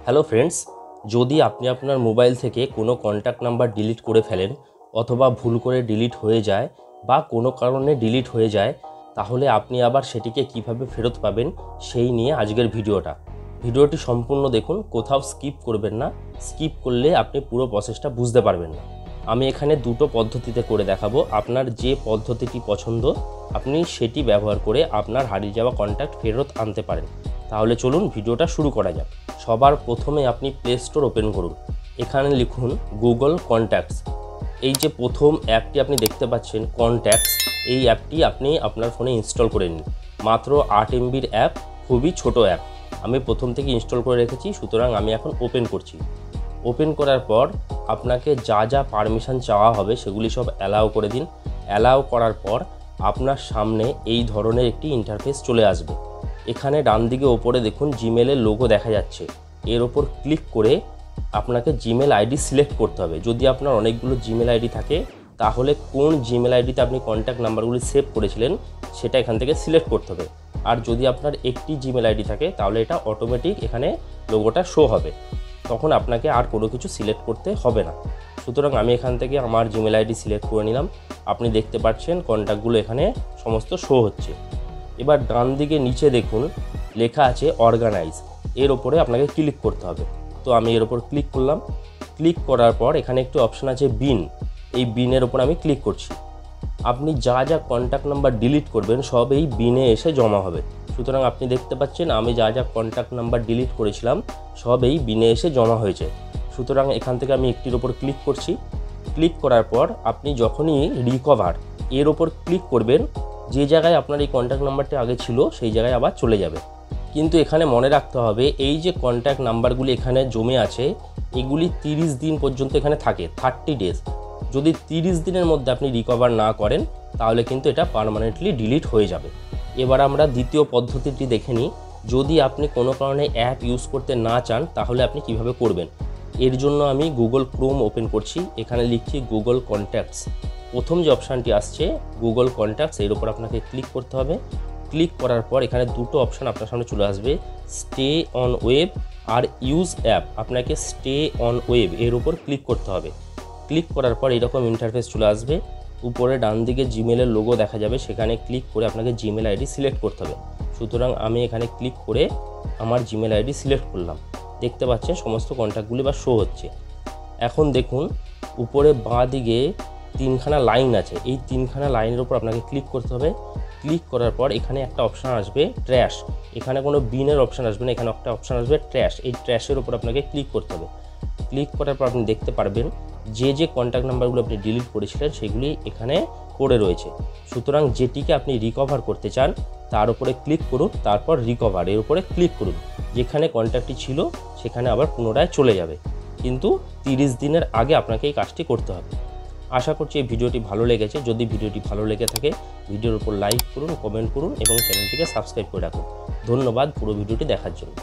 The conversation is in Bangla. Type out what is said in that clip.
হ্যালো ফ্রেন্ডস, যদি আপনি আপনার মোবাইল থেকে কোনো কন্ট্যাক্ট নাম্বার ডিলিট করে ফেলেন অথবা ভুল করে ডিলিট হয়ে যায় বা কোনো কারণে ডিলিট হয়ে যায়, তাহলে আপনি আবার সেটিকে কিভাবে ফেরত পাবেন সেই নিয়ে আজকের ভিডিওটি সম্পূর্ণ দেখুন, কোথাও স্কিপ করবেন না। স্কিপ করলে আপনি পুরো প্রসেসটা বুঝতে পারবেন না। আমি এখানে দুটো পদ্ধতিতে করে দেখাবো। আপনার যে পদ্ধতিটি পছন্দ আপনি সেটি ব্যবহার করে আপনার হারিয়ে যাওয়া কন্ট্যাক্ট ফেরত আনতে পারেন। তাহলে চলুন ভিডিওটা শুরু করা যাক। সবার প্রথমে আপনি প্লে স্টোর ওপেন করুন। এখানে লিখুন গুগল কন্ট্যাক্টস। এই যে প্রথম অ্যাপটি আপনি দেখতে পাচ্ছেন কন্ট্যাক্টস, এই অ্যাপটি আপনি আপনার ফোনে ইনস্টল করে নিন। মাত্র 8 MBর অ্যাপ, খুবই ছোট অ্যাপ। আমি প্রথম থেকে ইনস্টল করে রেখেছি, সুতরাং আমি এখন ওপেন করছি। ওপেন করার পর আপনাকে যা যা পারমিশন চাওয়া হবে সেগুলি সব অ্যালাউ করে দিন। অ্যালাউ করার পর আপনার সামনে এই ধরনের একটি ইন্টারফেস চলে আসবে। এখানে ডান দিকে ওপরে দেখুন জিমেলের লোগো দেখা যাচ্ছে। এর ওপর ক্লিক করে আপনাকে জিমেল আইডি সিলেক্ট করতে হবে। যদি আপনার অনেকগুলো জিমেল আইডি থাকে তাহলে কোন জিমেল আইডিতে আপনি কন্ট্যাক্ট নাম্বারগুলি সেভ করেছিলেন সেটা এখান থেকে সিলেক্ট করতে হবে। আর যদি আপনার একটি জিমেল আইডি থাকে তাহলে এটা অটোমেটিক এখানে লোগোটা শো হবে, তখন আপনাকে আর কোনো কিছু সিলেক্ট করতে হবে না। সুতরাং আমি এখান থেকে আমার জিমেল আইডি সিলেক্ট করে নিলাম। আপনি দেখতে পাচ্ছেন কন্ট্যাক্টগুলো এখানে সমস্ত শো হচ্ছে। এবার ডান দিকে নিচে দেখুন লেখা আছে অর্গানাইজ, এর ওপরে আপনাকে ক্লিক করতে হবে। তো আমি এর ওপর ক্লিক করলাম। ক্লিক করার পর এখানে একটু অপশান আছে বিন, এই বিনের ওপর আমি ক্লিক করছি। আপনি যা যা কন্ট্যাক্ট নাম্বার ডিলিট করবেন সব এই বিনে এসে জমা হবে। সুতরাং আপনি দেখতে পাচ্ছেন আমি যা যা কন্ট্যাক্ট নাম্বার ডিলিট করেছিলাম সব এই বিনে এসে জমা হয়েছে। সুতরাং এখান থেকে আমি একটির ওপর ক্লিক করছি। ক্লিক করার পর আপনি যখনই রিকভার এর ওপর ক্লিক করবেন, যে জায়গায় আপনার এই কন্ট্যাক্ট নাম্বারটি আগে ছিল সেই জায়গায় আবার চলে যাবে। কিন্তু এখানে মনে রাখতে হবে এই যে কন্ট্যাক্ট নাম্বারগুলি এখানে জমে আছে এগুলি 30 দিন পর্যন্ত এখানে থাকে, 30 ডেজ। যদি 30 দিনের মধ্যে আপনি রিকভার না করেন তাহলে কিন্তু এটা পার্মানেন্টলি ডিলিট হয়ে যাবে। এবার আমরা দ্বিতীয় পদ্ধতিটি দেখে নিই। যদি আপনি কোনো কারণে অ্যাপ ইউজ করতে না চান তাহলে আপনি কিভাবে করবেন। এর জন্য আমি গুগল ক্রোম ওপেন করছি। এখানে লিখছি গুগল কন্ট্যাক্টস। প্রথম যে অপশানটি আসছে গুগল কন্ট্যাক্টস, এর উপর আপনাকে ক্লিক করতে হবে। ক্লিক করার পর এখানে দুটো অপশান আপনার সামনে চলে আসবে, স্টে অন ওয়েব আর ইউজ অ্যাপ। আপনাকে স্টে অন ওয়েব এর উপর ক্লিক করতে হবে। ক্লিক করার পর এরকম ইন্টারফেস চলে আসবে। উপরে ডান দিকে জিমেলের লোগো দেখা যাবে, সেখানে ক্লিক করে আপনাকে জিমেল আইডি সিলেক্ট করতে হবে। সুতরাং আমি এখানে ক্লিক করে আমার জিমেল আইডি সিলেক্ট করলাম। দেখতে পাচ্ছেন সমস্ত কন্ট্যাক্টগুলি বা শো হচ্ছে। এখন দেখুন উপরে বাঁ দিকে 3খানা লাইন আছে, এই 3খানা লাইনের উপর আপনাকে ক্লিক করতে হবে। ক্লিক করার পর এখানে একটা অপশান আসবে ট্র্যাশ। এখানে কোনো বিনের অপশান আসবে না, এখানে একটা অপশান আসবে ট্র্যাশ। এই ট্র্যাশের উপর আপনাকে ক্লিক করতে হবে। ক্লিক করার পর আপনি দেখতে পারবেন যে কন্ট্যাক্ট নাম্বারগুলো আপনি ডিলিট করেছিলেন সেগুলি এখানে পড়ে রয়েছে। সুতরাং যেটিকে আপনি রিকভার করতে চান তার উপরে ক্লিক করুন, তারপর রিকভার এর উপরে ক্লিক করুন। যেখানে কন্ট্যাক্টটি ছিল সেখানে আবার পুনরায় চলে যাবে, কিন্তু 30 দিনের আগে আপনাকে এই কাজটি করতে হবে। আশা করছি এই ভিডিওটি ভালো লেগেছে। যদি ভিডিওটি ভালো লেগে থাকে ভিডিওর উপর লাইক করুন, কমেন্ট করুন এবং চ্যানেলটিকে সাবস্ক্রাইব করে রাখুন। ধন্যবাদ পুরো ভিডিওটি দেখার জন্য।